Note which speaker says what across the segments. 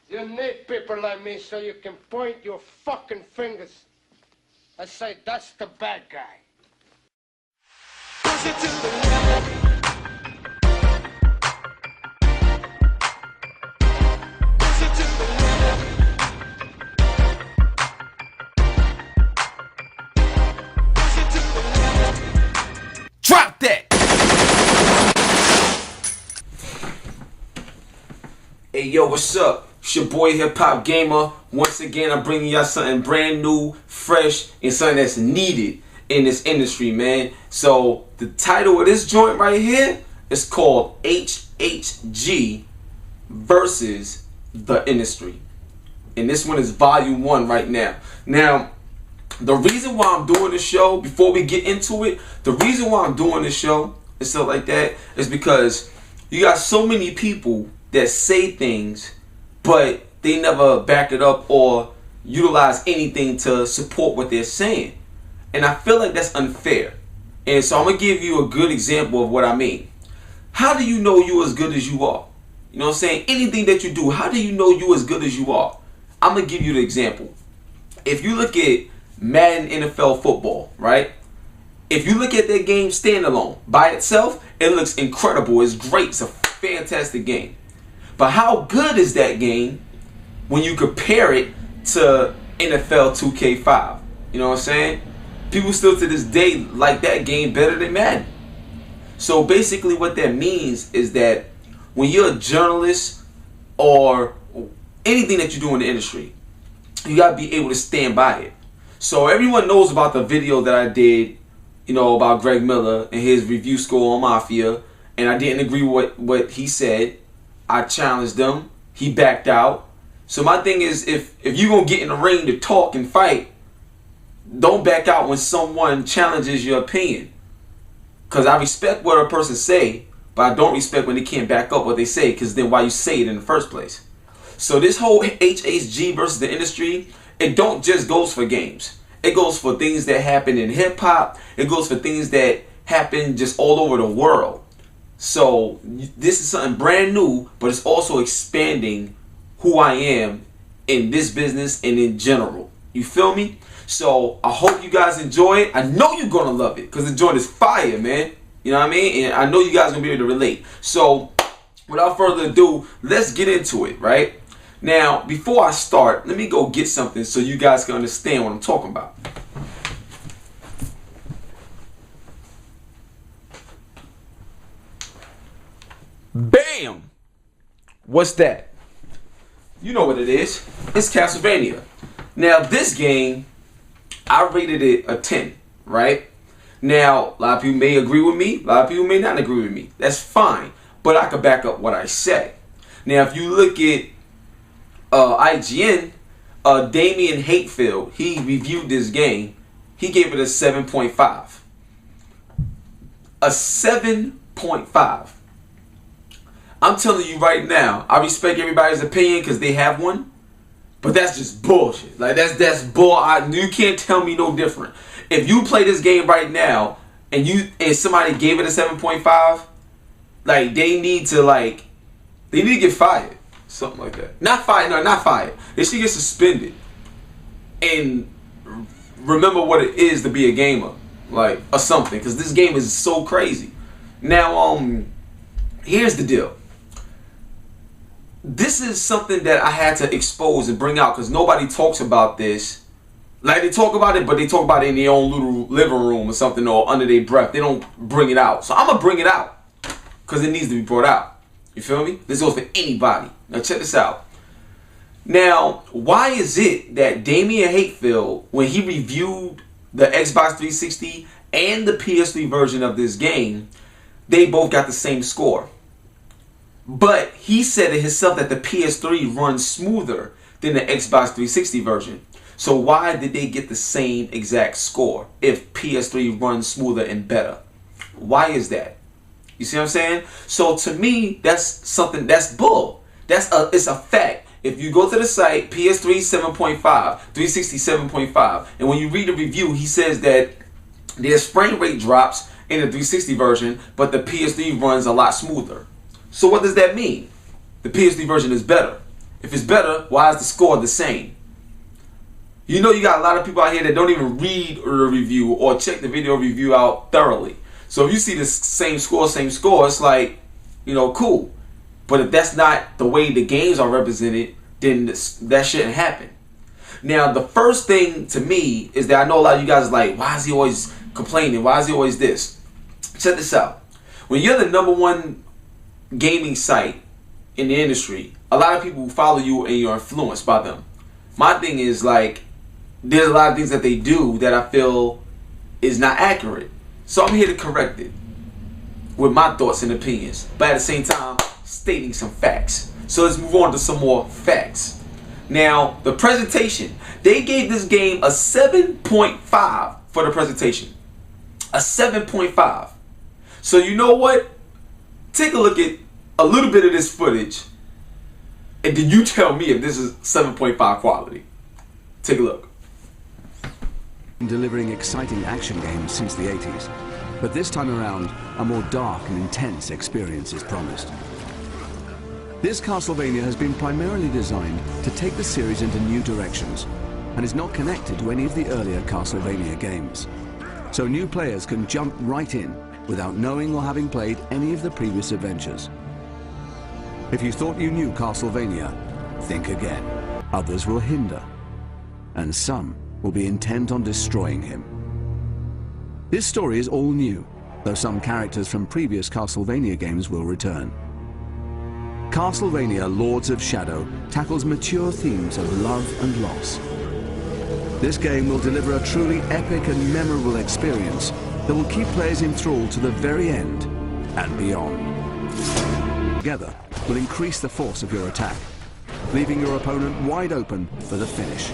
Speaker 1: You need people like me so you can point your fucking fingers and say, that's the bad guy. Push it to the limit. Push it to the limit. Push it to the limit.
Speaker 2: Drop that! Hey yo, what's up? It's your boy Hip Hop Gamer. Once again, I'm bringing y'all something brand new, fresh, and something that's needed in this industry, man. So the title of this joint right here is called HHG versus the industry. And this one is volume 1 right now. Now, the reason why I'm doing this show, before we get into it, the reason why I'm doing this show and stuff like that is because you got so many people that say things, but they never back it up or utilize anything to support what they're saying. And I feel like that's unfair. And so I'm going to give you a good example of what I mean. How do you know you're as good as you are? You know what I'm saying? Anything that you do, how do you know you're as good as you are? I'm going to give you the example. If you look at Madden NFL football, right? If you look at that game standalone, by itself, it looks incredible. It's great. It's a fantastic game. But how good is that game when you compare it to NFL 2K5? You know what I'm saying? People still to this day like that game better than Madden. So basically what that means is that when you're a journalist or anything that you do in the industry, you got to be able to stand by it. So everyone knows about the video that I did, you know, about Greg Miller and his review score on Mafia. And I didn't agree with what he said. I challenged him. He backed out. So my thing is, if you're going to get in the ring to talk and fight, don't back out when someone challenges your opinion. Because I respect what a person say, but I don't respect when they can't back up what they say, because then why you say it in the first place. So this whole HHG versus the industry, it don't just goes for games. It goes for things that happen in hip-hop. It goes for things that happen just all over the world. So this is something brand new, but it's also expanding who I am in this business and in general. You feel me? So I hope you guys enjoy it. I know you're going to love it because the joint is fire, man. You know what I mean? And I know you guys are going to be able to relate. So without further ado, let's get into it, right? Now, before I start, let me go get something so you guys can understand what I'm talking about. Bam! What's that? You know what it is. It's Castlevania. Now, this game, I rated it a 10, right? Now, a lot of people may agree with me. A lot of people may not agree with me. That's fine. But I can back up what I say. Now, if you look at IGN, Damian Hatefield, he reviewed this game. He gave it a 7.5. A 7.5. I'm telling you right now, I respect everybody's opinion because they have one, but that's just bullshit. Like that's bull. You can't tell me no different. If you play this game right now and somebody gave it a 7.5, like they need to get fired, something like that. Not fired, no, not fired. They should get suspended and remember what it is to be a gamer, like or something, because this game is so crazy. Now, here's the deal. This is something that I had to expose and bring out because nobody talks about this. Like they talk about it, but they talk about it in their own little living room or something or under their breath. They don't bring it out. So I'm going to bring it out because it needs to be brought out. You feel me? This goes for anybody. Now check this out. Now, why is it that Damian Hatefield, when he reviewed the Xbox 360 and the PS3 version of this game, they both got the same score? But he said it himself that the PS3 runs smoother than the Xbox 360 version. So why did they get the same exact score if PS3 runs smoother and better? Why is that? You see what I'm saying? So to me, that's something that's bull. It's a fact. If you go to the site, PS3 7.5, 360 7.5, and when you read the review, he says that there's frame rate drops in the 360 version, but the PS3 runs a lot smoother. So what does that mean? The PS3 version is better. If it's better, why is the score the same? You know, you got a lot of people out here that don't even read the review or check the video review out thoroughly. So if you see the same score, it's like, you know, cool. But if that's not the way the games are represented, then that shouldn't happen. Now, the first thing to me is that I know a lot of you guys are like, why is he always complaining? Why is he always this? Check this out. When you're the #1 gaming site in the industry, a lot of people follow you and you're influenced by them. My thing is, like, there's a lot of things that they do that I feel is not accurate. So I'm here to correct it with my thoughts and opinions, but at the same time, stating some facts. So let's move on to some more facts. Now, the presentation. They gave this game a 7.5 for the presentation. A 7.5. So you know what? Take a look at a little bit of this footage, and then you tell me if this is 7.5 quality. Take a look.
Speaker 3: Delivering exciting action games since the 80s, but this time around, a more dark and intense experience is promised. This Castlevania has been primarily designed to take the series into new directions and is not connected to any of the earlier Castlevania games. So new players can jump right in without knowing or having played any of the previous adventures. If you thought you knew Castlevania, think again. Others will hinder, and some will be intent on destroying him. This story is all new, though some characters from previous Castlevania games will return. Castlevania Lords of Shadow tackles mature themes of love and loss. This game will deliver a truly epic and memorable experience that will keep players enthralled to the very end and beyond. Together will increase the force of your attack, leaving your opponent wide open for the finish.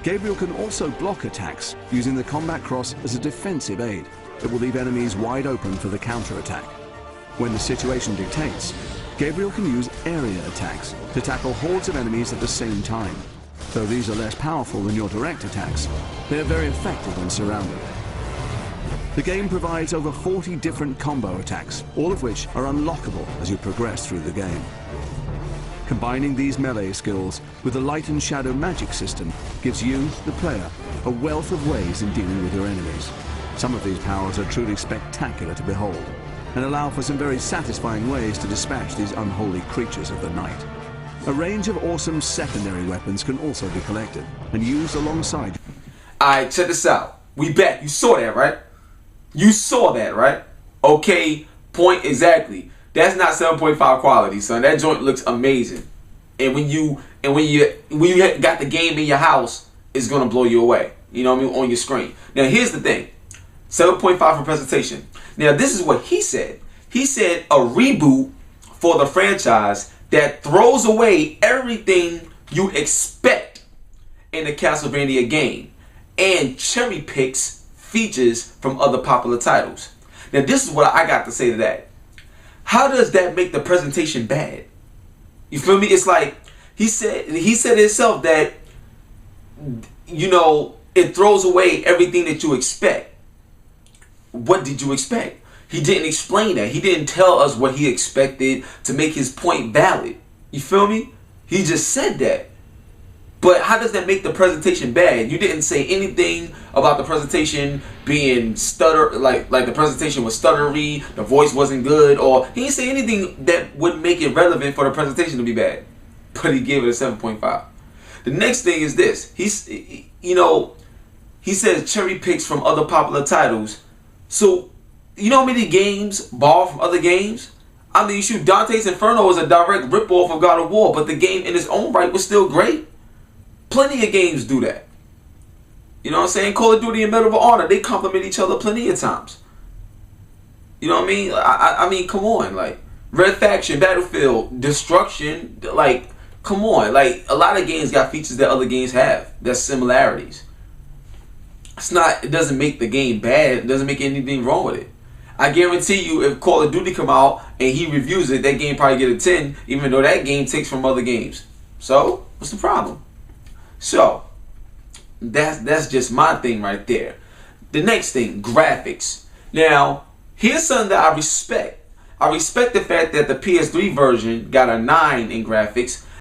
Speaker 3: Gabriel can also block attacks using the combat cross as a defensive aid that will leave enemies wide open for the counter-attack. When the situation dictates, Gabriel can use area attacks to tackle hordes of enemies at the same time. Though these are less powerful than your direct attacks, they are very effective when surrounded. The game provides over 40 different combo attacks, all of which are unlockable as you progress through the game. Combining these melee skills with the light and shadow magic system gives you, the player, a wealth of ways in dealing with your enemies. Some of these powers are truly spectacular to behold, and allow for some very satisfying ways to dispatch these unholy creatures of the night. A range of awesome secondary weapons can also be collected and used alongside.
Speaker 2: Alright, check this out. We back. You saw that, right? You saw that, right? Okay, point exactly. That's not 7.5 quality, son. That joint looks amazing. And when you got the game in your house, it's gonna blow you away. You know what I mean? On your screen. Now here's the thing. 7.5 for presentation. Now this is what he said. He said a reboot for the franchise that throws away everything you expect in the Castlevania game and cherry picks features from other popular titles. Now this is what I got to say to that. How does that make the presentation bad? You feel me? It's like he said himself that, you know, it throws away everything that you expect. What did you expect? He didn't explain that. He didn't tell us what he expected to make his point valid. You feel me? He just said that. But how does that make the presentation bad? You didn't say anything about the presentation being like the presentation was stuttery, the voice wasn't good, or he didn't say anything that would make it relevant for the presentation to be bad. But he gave it a 7.5. The next thing is this. He says cherry picks from other popular titles. So, you know how many games borrow from other games? I mean, shoot, Dante's Inferno is a direct ripoff of God of War, but the game in its own right was still great. Plenty of games do that. You know what I'm saying? Call of Duty and Medal of Honor, they complement each other plenty of times. You know what I mean? I mean, come on. Like, Red Faction, Battlefield, Destruction, like, come on. Like, a lot of games got features that other games have. That's similarities. It doesn't make the game bad. It doesn't make anything wrong with it. I guarantee you, if Call of Duty come out and he reviews it, that game probably get a 10, even though that game takes from other games. So, what's the problem? So, that's just my thing right there. The next thing, graphics. Now, here's something that I respect. I respect the fact that the PS3 version got a 9 in graphics,